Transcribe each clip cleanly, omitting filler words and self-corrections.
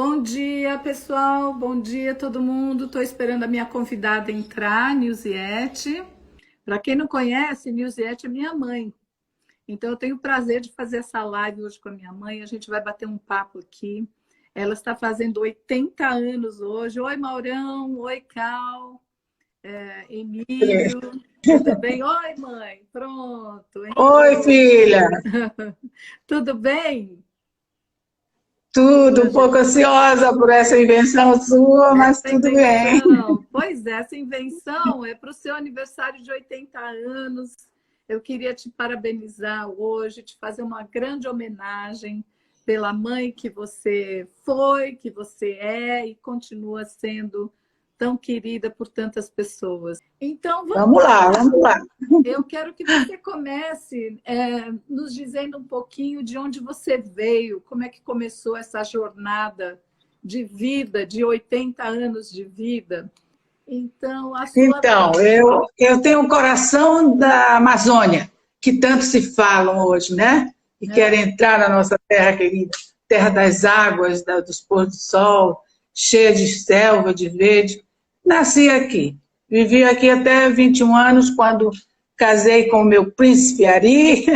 Bom dia, pessoal. Bom dia, todo mundo. Estou esperando a minha convidada entrar, Nilziete. Para quem não conhece, Nilziete é minha mãe. Então, eu tenho o prazer de fazer essa live hoje com a minha mãe. A gente vai bater um papo aqui. Ela está fazendo 80 anos hoje. Oi, Maurão. Oi, Cal. Emílio. Tudo bem? Oi, mãe. Pronto. Oi, Entrou. filha. Tudo bem? Tudo um Hoje pouco ansiosa por essa invenção sua, mas essa tudo bem. invenção, pois é, essa invenção é para o seu aniversário de 80 anos. Eu queria te parabenizar hoje, te fazer uma grande homenagem pela mãe que você foi, que você é e continua sendo tão querida por tantas pessoas. Então, vamos Vamos lá, lá. vamos lá. Eu quero que você comece nos dizendo um pouquinho de onde você veio, como é que começou essa jornada de vida, de 80 anos de vida. Então, a sua Então, mãe. eu tenho um coração da Amazônia, que tanto se falam hoje, né? E querem entrar na nossa terra querida, terra das águas, dos pôr do sol, cheia de selva, de verde. Nasci aqui. Vivi aqui até 21 anos, quando casei com o meu príncipe Ari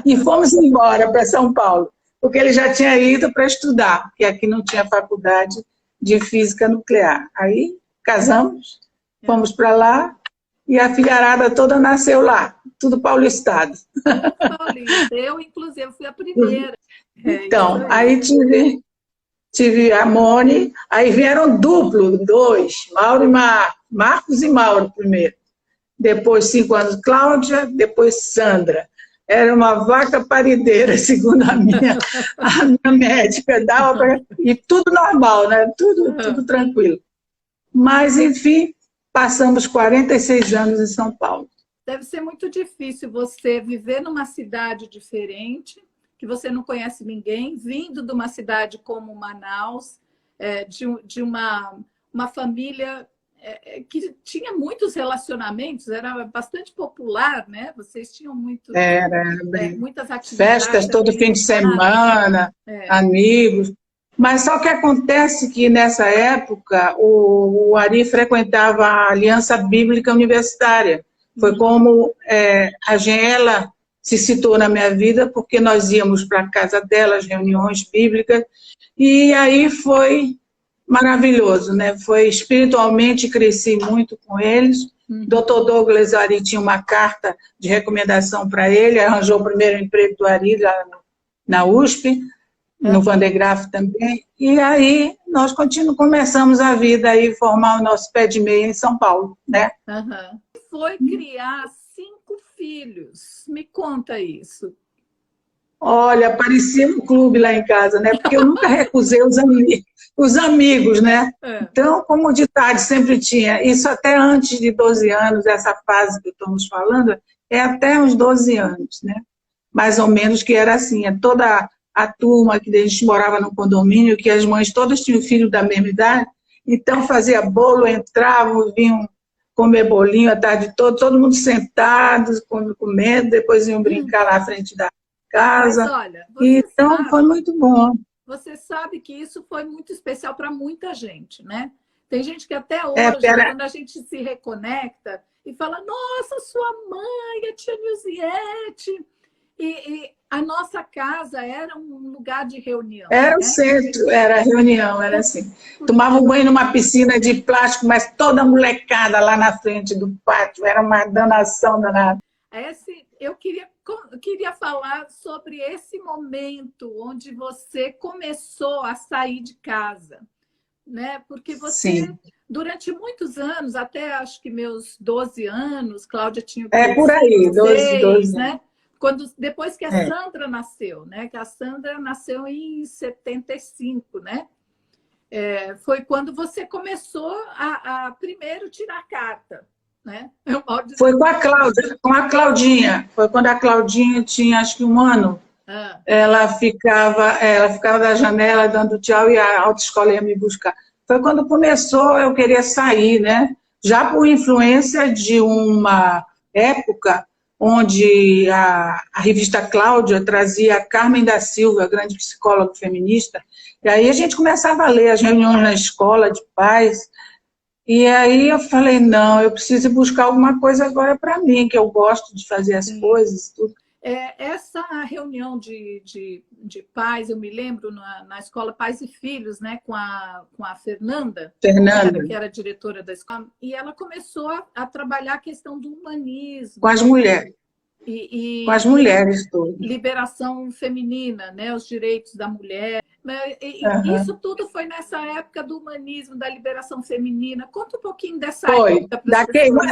e fomos embora para São Paulo, porque ele já tinha ido para estudar, porque aqui não tinha faculdade de física nuclear. Aí casamos, fomos para lá e a filharada toda nasceu lá, tudo paulistado. Tudo paulista. Eu, inclusive, fui a primeira. É isso Então, aí. aí tive a Mone, aí vieram duplo, dois, Mauro e Marcos e Mauro primeiro. Depois, 5 anos, Cláudia, depois Sandra. Era uma vaca parideira, segundo a minha médica. E tudo normal, né? Tudo tranquilo. Mas, enfim, passamos 46 anos em São Paulo. Deve ser muito difícil você viver numa cidade diferente, que você não conhece ninguém, vindo de uma cidade como Manaus, de uma família que tinha muitos relacionamentos, era bastante popular, né? Vocês tinham muitas atividades Festas todo aqui fim em de casa. semana, amigos. Mas só que acontece que, nessa época, o Ari frequentava a Aliança Bíblica Universitária. Foi como ela se citou na minha vida, porque nós íamos para a casa dela, as reuniões bíblicas, e aí foi maravilhoso, né? Foi espiritualmente, cresci muito com eles. Dr. Douglas Ari tinha uma carta de recomendação para ele, arranjou o primeiro emprego do Ari lá na USP, no Van de Graaff também, e aí nós começamos a vida aí, formar o nosso pé de meia em São Paulo, né? Foi criar 5 filhos. Me conta isso. Olha, parecia um clube lá em casa, né? Porque eu nunca recusei os amigos, né? Então, como o ditado sempre tinha, isso até antes de 12 anos, essa fase que estamos falando, é até uns 12 anos, né? Mais ou menos que era assim, toda a turma que a gente morava no condomínio, que as mães todas tinham filho da mesma idade, então fazia bolo, entravam, vinham comer bolinho a tarde toda, todo mundo sentado, comendo, depois iam brincar lá à frente da casa. Mas olha, Então foi muito bom. Você sabe que isso foi muito especial para muita gente, né? Tem gente que até hoje, quando a gente se reconecta e fala, nossa, sua mãe, a tia Nilziete. E a nossa casa era um lugar de reunião. Era o centro, era a reunião, era assim. Tomava um banho numa piscina de plástico, mas toda molecada lá na frente do pátio, era uma danação danada. Eu queria falar sobre esse momento onde você começou a sair de casa, né? Porque você, durante muitos anos, até acho que meus 12 anos, Cláudia tinha por aí, 12, né? Depois que a Sandra nasceu, né? Que a Sandra nasceu em 75, né? Foi quando você começou a primeiro tirar carta, né? Foi com a Cláudia, com a Claudinha. Foi quando a Claudinha tinha, acho que 1 ano. Ela ficava da janela dando tchau e a autoescola ia me buscar. Foi quando começou, eu queria sair, né? Já por influência de uma época onde a revista Cláudia trazia a Carmen da Silva, a grande psicóloga feminista, e aí a gente começava a ler as reuniões na escola de pais, e aí eu falei, não, eu preciso buscar alguma coisa agora para mim, que eu gosto de fazer as coisas, tudo. Essa reunião de pais, eu me lembro na escola Pais e Filhos, né, com a Fernanda, que era diretora da escola, e ela começou a trabalhar a questão do humanismo. Com as mulheres. Com as mulheres todas. Liberação feminina, né, os direitos da mulher. Isso tudo foi nessa época do humanismo, da liberação feminina. Conta um pouquinho dessa época.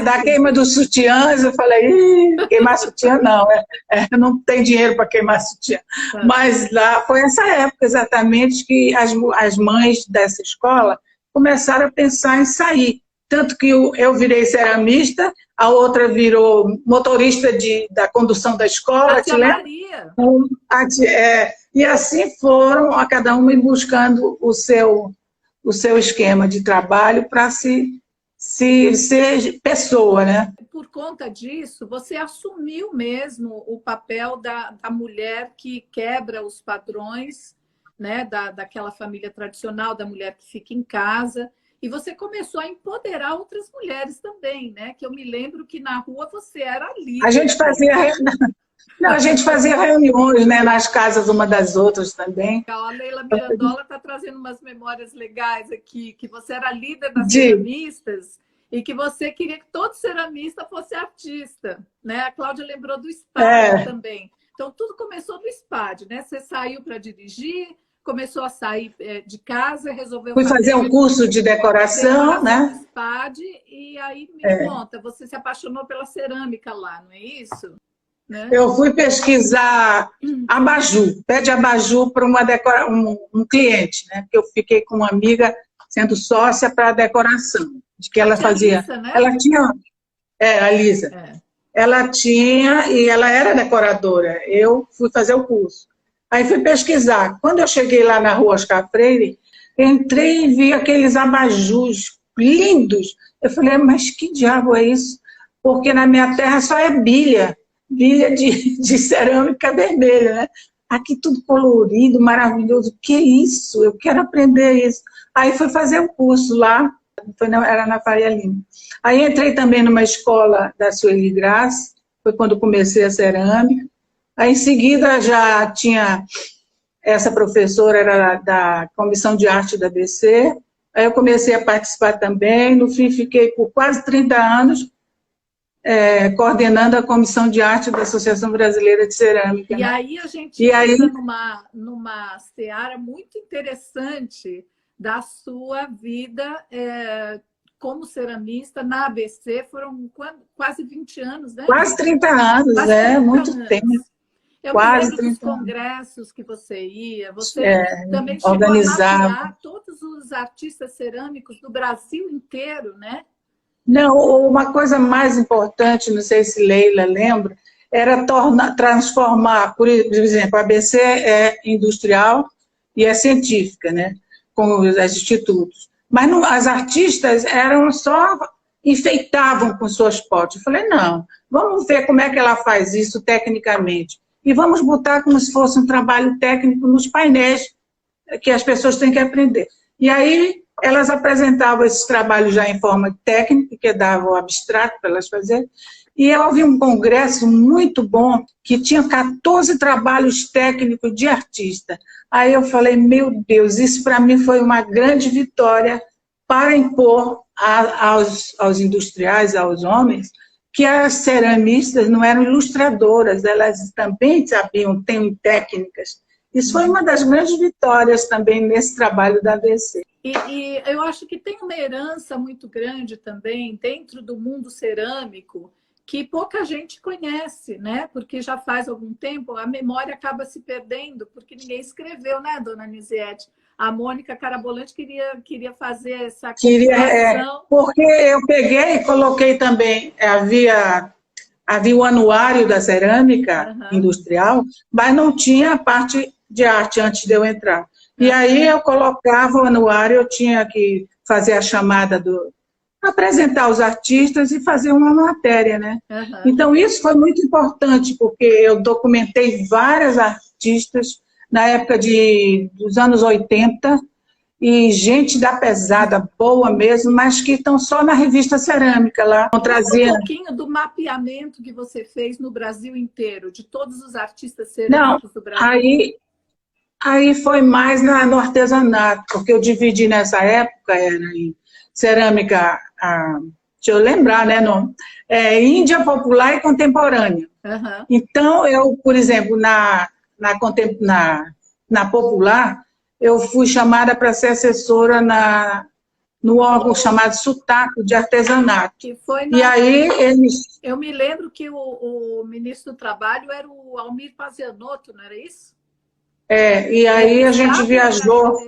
Da queima dos sutiãs, eu falei, queimar sutiã não, não tem dinheiro para queimar sutiã. Mas lá foi essa época exatamente que as mães dessa escola começaram a pensar em sair. Tanto que eu virei ceramista, a outra virou motorista da condução da escola. A tia Maria. E assim foram, a cada uma buscando o seu esquema de trabalho para se ser pessoa, né? Por conta disso, você assumiu mesmo o papel da mulher que quebra os padrões, né, daquela família tradicional, da mulher que fica em casa. E você começou a empoderar outras mulheres também, né? Que eu me lembro que na rua você era líder. A gente fazia reuniões, né, nas casas uma das outras também. A Leila Mirandola está trazendo umas memórias legais aqui, que você era líder das ceramistas e que você queria que todo ceramista fosse artista, né? A Cláudia lembrou do SPAD também. Então, tudo começou no SPAD, né? Você saiu para dirigir, começou a sair de casa, resolveu fazer um curso de decoração, né? SPAD, e aí me conta, você se apaixonou pela cerâmica lá, não é isso? Né? Eu fui pesquisar abajur, pé de abajur para um cliente, né? Porque eu fiquei com uma amiga sendo sócia para a decoração, de que ela fazia. Lisa, né? Ela tinha, a Lisa. Ela tinha e ela era decoradora. Eu fui fazer o curso. Aí fui pesquisar. Quando eu cheguei lá na rua Oscar Freire, entrei e vi aqueles abajus lindos. Eu falei, mas que diabo é isso? Porque na minha terra só é bilha de cerâmica vermelha, né? Aqui tudo colorido, maravilhoso. Que isso? Eu quero aprender isso. Aí fui fazer o curso lá, era na Faria Lima. Aí entrei também numa escola da Sueli Graça, foi quando comecei a cerâmica. Aí, em seguida, já tinha essa professora, era da Comissão de Arte da ABC. Aí eu comecei a participar também. No fim, fiquei por quase 30 anos coordenando a Comissão de Arte da Associação Brasileira de Cerâmica. E aí a gente entra numa seara muito interessante da sua vida como ceramista na ABC. Foram quase 20 anos, né? Quase 30 anos, muito tempo. Eu me lembro dos congressos que você ia, você também chegou organizava. A mapear todos os artistas cerâmicos do Brasil inteiro, né? Não, uma coisa mais importante, não sei se Leila lembra, era transformar, por exemplo, a ABC é industrial e é científica, né? Com os institutos. Mas as artistas enfeitavam com suas potes. Eu falei, não, vamos ver como é que ela faz isso tecnicamente. E vamos botar como se fosse um trabalho técnico nos painéis que as pessoas têm que aprender. E aí elas apresentavam esses trabalhos já em forma técnica, que dava o abstrato para elas fazerem. E eu ouvi um congresso muito bom, que tinha 14 trabalhos técnicos de artista. Aí eu falei, meu Deus, isso para mim foi uma grande vitória para impor aos industriais, aos homens, que as ceramistas não eram ilustradoras, elas também sabiam, têm técnicas. Isso foi uma das grandes vitórias também nesse trabalho da ABC. E eu acho que tem uma herança muito grande também dentro do mundo cerâmico que pouca gente conhece, né? Porque já faz algum tempo, a memória acaba se perdendo, porque ninguém escreveu, né, dona Nisiete? A Mônica Carabolante queria fazer essa compilação. Porque eu peguei e coloquei também, havia o anuário da cerâmica industrial, mas não tinha a parte de arte antes de eu entrar. E aí eu colocava o anuário, eu tinha que fazer a chamada apresentar os artistas e fazer uma matéria, né? Aham. Então, isso foi muito importante, porque eu documentei várias artistas na época dos anos 80, e gente da pesada, boa mesmo, mas que estão só na revista Cerâmica lá. Trazia um pouquinho do mapeamento que você fez no Brasil inteiro, de todos os artistas cerâmicos do Brasil. Aí foi mais no artesanato, porque eu dividi nessa época, era em cerâmica, deixa eu lembrar, né? Índia, popular e contemporânea. Uhum. Então, eu, por exemplo, na popular, eu fui chamada para ser assessora no órgão chamado Sutaco de Artesanato. Que foi e aí eles... Eu me lembro que o ministro do Trabalho era o Almir Pazianotto, não era isso? E aí a gente viajou.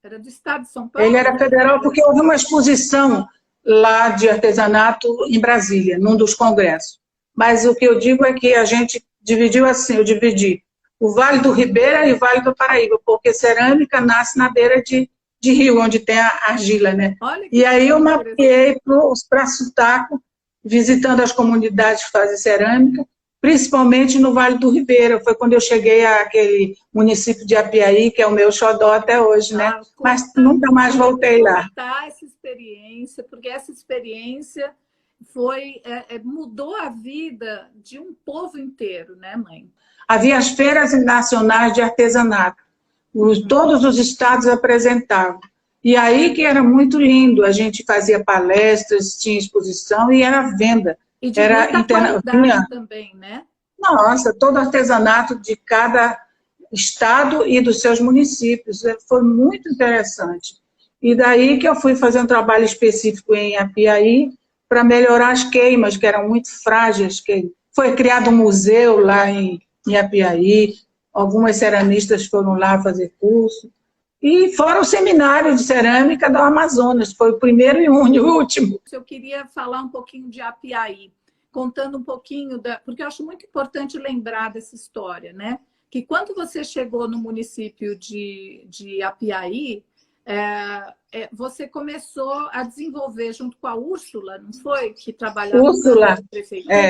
Era do estado de São Paulo? Ele era federal porque houve uma exposição lá de artesanato em Brasília, num dos congressos. Mas o que eu digo é que a gente dividiu assim, eu dividi o Vale do Ribeira e o Vale do Paraíba, porque cerâmica nasce na beira de rio, onde tem a argila, né? E aí eu mapeei para Sutaco, visitando as comunidades que fazem cerâmica, principalmente no Vale do Ribeira. Foi quando eu cheguei àquele município de Apiaí, que é o meu xodó até hoje, né? Mas nunca mais voltei lá. Contar essa experiência, porque essa experiência mudou a vida de um povo inteiro, né, mãe? Havia as feiras nacionais de artesanato. Todos os estados apresentavam. E aí que era muito lindo. A gente fazia palestras, tinha exposição e era venda. E de muita qualidade também, né? Nossa, todo artesanato de cada estado e dos seus municípios. Foi muito interessante. E daí que eu fui fazer um trabalho específico em Apiaí para melhorar as queimas, que eram muito frágeis. Foi criado um museu lá em Apiaí, algumas ceramistas foram lá fazer curso. E fora o seminário de cerâmica do Amazonas, foi o primeiro e último. Eu queria falar um pouquinho de Apiaí, contando um pouquinho, porque eu acho muito importante lembrar dessa história, né? Que quando você chegou no município de Apiaí, você começou a desenvolver junto com a Úrsula, não foi? Que trabalhava Úrsula,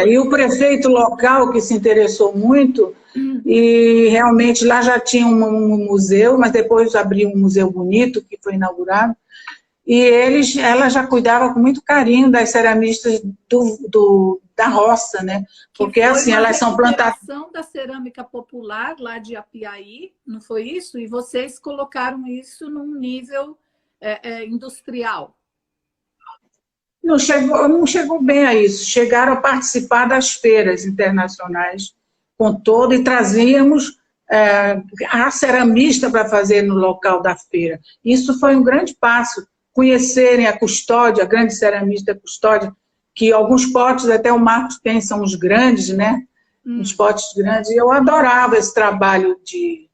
e o prefeito local que se interessou muito, e realmente lá já tinha um museu, mas depois abriu um museu bonito, que foi inaugurado, e ela já cuidava com muito carinho das ceramistas da roça, né? Porque assim, elas são plantadas... da cerâmica popular lá de Apiaí, não foi isso? E vocês colocaram isso num nível industrial. Não chegou bem a isso. Chegaram a participar das feiras internacionais e trazíamos a ceramista para fazer no local da feira. Isso foi um grande passo. Conhecerem a Custódia, a grande ceramista Custódia, que alguns potes, até o Marcos tem, são os grandes, né? Os potes grandes. E eu adorava esse trabalho de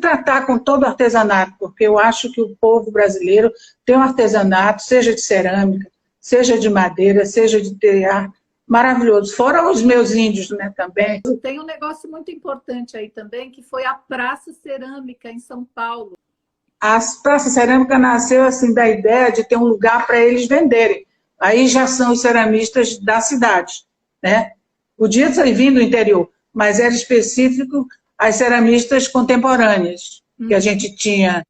tratar com todo o artesanato, porque eu acho que o povo brasileiro tem um artesanato, seja de cerâmica, seja de madeira, seja de tear, maravilhoso. Fora os meus índios, né, também. Tem um negócio muito importante aí também, que foi a Praça Cerâmica em São Paulo. A Praça Cerâmica nasceu assim da ideia de ter um lugar para eles venderem. Aí já são os ceramistas da cidade, né? Podia ter vindo do interior, mas era específico as ceramistas contemporâneas, que a gente tinha,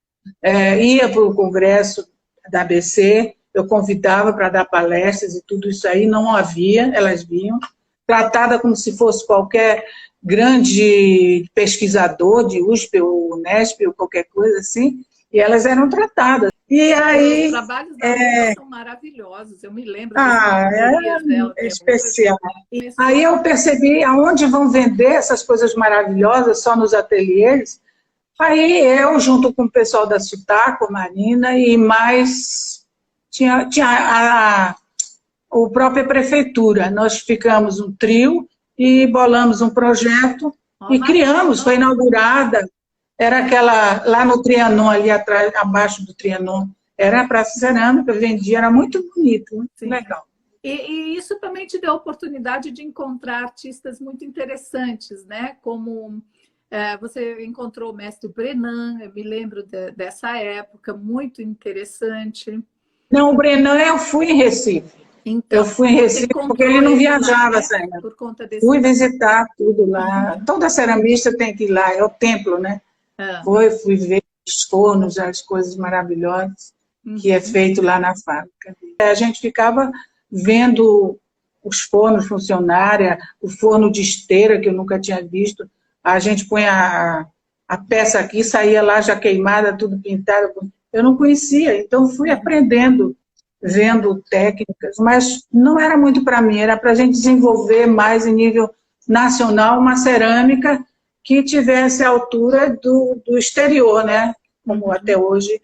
ia para o congresso da ABC, eu convidava para dar palestras e tudo isso aí, não havia, elas vinham, tratada como se fosse qualquer grande pesquisador de USP ou Unesp ou qualquer coisa assim, e elas eram tratadas. E aí... Os trabalhos da são maravilhosos, eu me lembro dela. É especial. Aí eu percebi aonde vão vender essas coisas maravilhosas, só nos ateliês. Aí eu, junto com o pessoal da Sutaco, Marina, e mais... Tinha a própria prefeitura. Nós ficamos um trio e bolamos um projeto e criamos, foi inaugurada. Era aquela, lá no Trianon, ali atrás, abaixo do Trianon, era a Praça Cerâmica, vendia, era muito bonito, muito legal. E isso também te deu a oportunidade de encontrar artistas muito interessantes, né? Como Você encontrou o mestre Brenan, eu me lembro dessa época, muito interessante. Não, o Brenan eu fui em Recife. Eu Então, fui em você Recife porque ele encontrou não ele lá, viajava né? essa época. Por conta desse... Fui visitar tudo lá. Toda ceramista tem que ir lá, é o templo, né? Fui ver os fornos, as coisas maravilhosas que é feito lá na fábrica. A gente ficava vendo os fornos funcionarem, o forno de esteira, que eu nunca tinha visto. A gente põe a peça aqui, saía lá já queimada, tudo pintado. Eu não conhecia, então fui aprendendo, vendo técnicas, mas não era muito para mim, era para a gente desenvolver mais em nível nacional uma cerâmica que tivesse a altura do exterior, né? Como até hoje,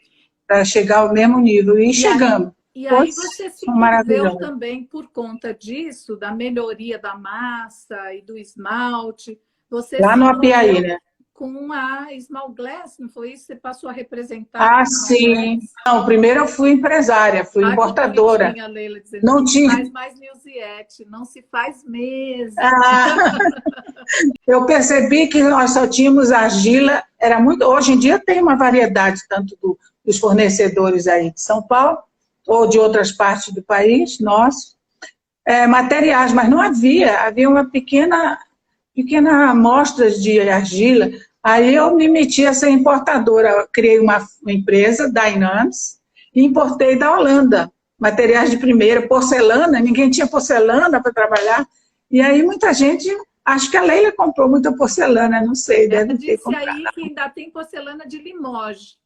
para chegar ao mesmo nível. E chegamos. E aí você se envolveu Maravilhoso. também por conta disso, da melhoria da massa e do esmalte. Você Lá se no Apiaí, envolveu né? com a Small Glass, não foi isso? Você passou a representar a Small Sim. Glass? Não, primeiro eu fui empresária, fui Que importadora. bonitinha a Leila dizendo, Não não se tinha. faz mais Nilziete, não se faz mesmo. Eu percebi que nós só tínhamos argila, era muito. Hoje em dia tem uma variedade, tanto dos fornecedores aí de São Paulo, ou de outras partes do país, nós, materiais, mas não havia uma pequena amostra de argila. Aí eu me meti a ser importadora, eu criei uma empresa, Dynams, e importei da Holanda, materiais de primeira, porcelana, ninguém tinha porcelana para trabalhar, e aí muita gente, acho que a Leila comprou muita porcelana, não sei, deve ter Disse comprado. aí que ainda tem porcelana de Limoges.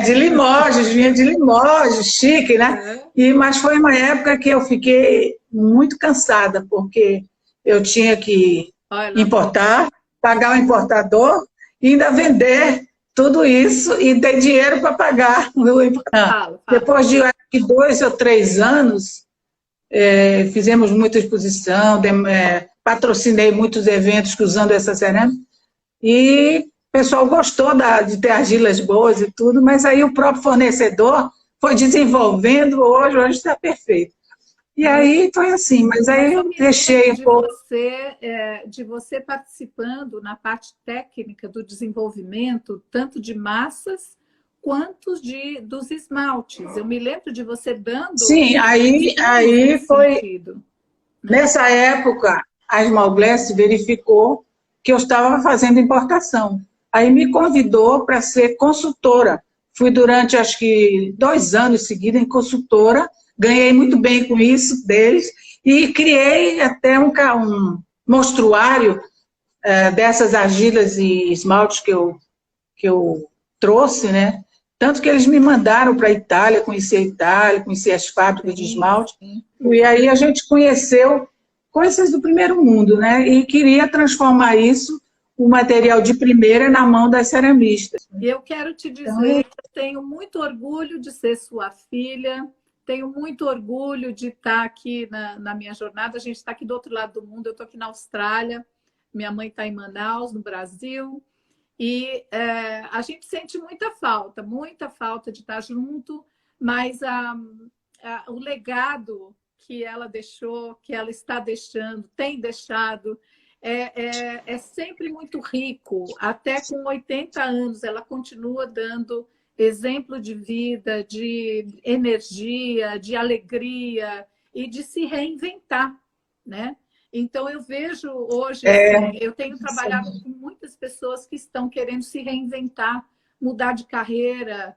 De Limoges, vinha de Limoges, chique, né? Mas foi uma época que eu fiquei muito cansada, porque eu tinha que importar, pagar o importador e ainda vender tudo isso e ter dinheiro para pagar o importador. Depois de 2 ou 3 anos, fizemos muita exposição, patrocinei muitos eventos usando essa cerâmica e o pessoal gostou de ter argilas boas e tudo, mas aí o próprio fornecedor foi desenvolvendo, hoje está perfeito. E aí foi assim, mas aí eu deixei um pouco. De você participando na parte técnica do desenvolvimento, tanto de massas quanto dos esmaltes. Eu me lembro de você dando... Sim, aí foi... Sentido, né? Nessa época, a Small Glass verificou que eu estava fazendo importação. Aí me convidou para ser consultora. Fui durante, acho que, 2 anos seguidos em consultora, ganhei muito bem com isso deles, e criei até um mostruário dessas argilas e esmaltes que eu trouxe, né? Tanto que eles me mandaram para a Itália, conheci as fábricas de esmalte, e aí a gente conheceu coisas do primeiro mundo, né? E queria transformar isso, o material de primeira, na mão das ceramistas. Eu quero te dizer que eu tenho muito orgulho de ser sua filha, tenho muito orgulho de estar aqui na minha jornada. A gente está aqui do outro lado do mundo, eu estou aqui na Austrália, minha mãe está em Manaus, no Brasil, e a gente sente muita falta de estar junto, mas o legado que ela deixou, que ela está deixando, tem deixado, é sempre muito rico. Até com 80 anos, ela continua dando exemplo de vida, de energia, de alegria e de se reinventar, né? Então, eu vejo hoje, eu tenho trabalhado com muitas pessoas que estão querendo se reinventar, mudar de carreira,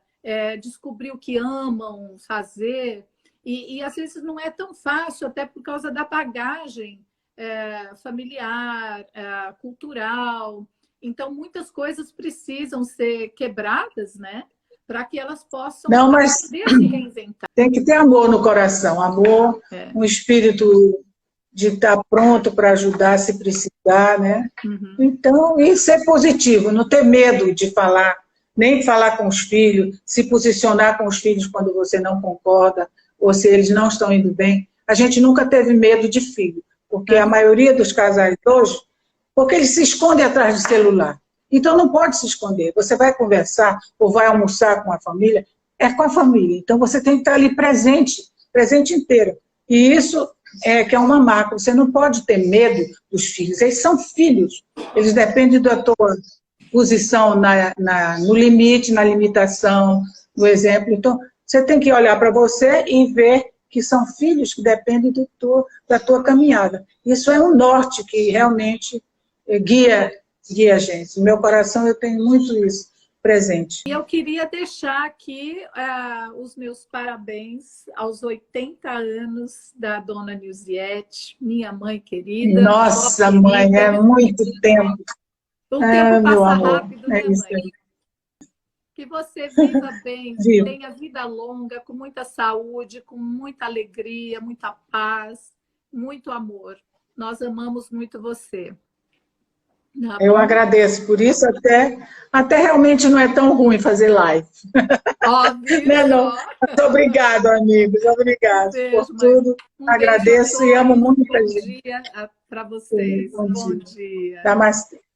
descobrir o que amam fazer, e às vezes não é tão fácil, até por causa da bagagem familiar, cultural. Então, muitas coisas precisam ser quebradas, né? Para que elas possam poder se reinventar. Tem que ter amor no coração, amor, um espírito de estar pronto para ajudar se precisar, né? Então, e ser positivo, não ter medo de falar, nem falar com os filhos, se posicionar com os filhos quando você não concorda, ou se eles não estão indo bem. A gente nunca teve medo de filho, porque a maioria dos casais hoje, porque eles se escondem atrás do celular. Então, não pode se esconder. Você vai conversar ou vai almoçar com a família, é com a família. Então, você tem que estar ali presente inteiro. E isso que é uma marca. Você não pode ter medo dos filhos. Eles são filhos. Eles dependem da tua posição no limite, na limitação, no exemplo. Então, você tem que olhar para você e ver que são filhos que dependem da tua caminhada. Isso é um norte que realmente guia a gente. No meu coração eu tenho muito isso presente. E eu queria deixar aqui os meus parabéns aos 80 anos da dona Nilziete, minha mãe querida. Nossa, mãe, é muito tempo. O tempo meu passa amor, rápido, né, isso mãe? aí. Que você viva bem, Viu? tenha vida longa, com muita saúde, com muita alegria, muita paz, muito amor. Nós amamos muito você. Tá Eu bom? agradeço por isso, até realmente não é tão ruim fazer live. Óbvio. Né, não? Muito obrigado, amigos. Obrigado Beijo, por mãe. tudo. Agradeço e amo muita gente. Bom dia para vocês. Bom dia. Bom dia. Namastê.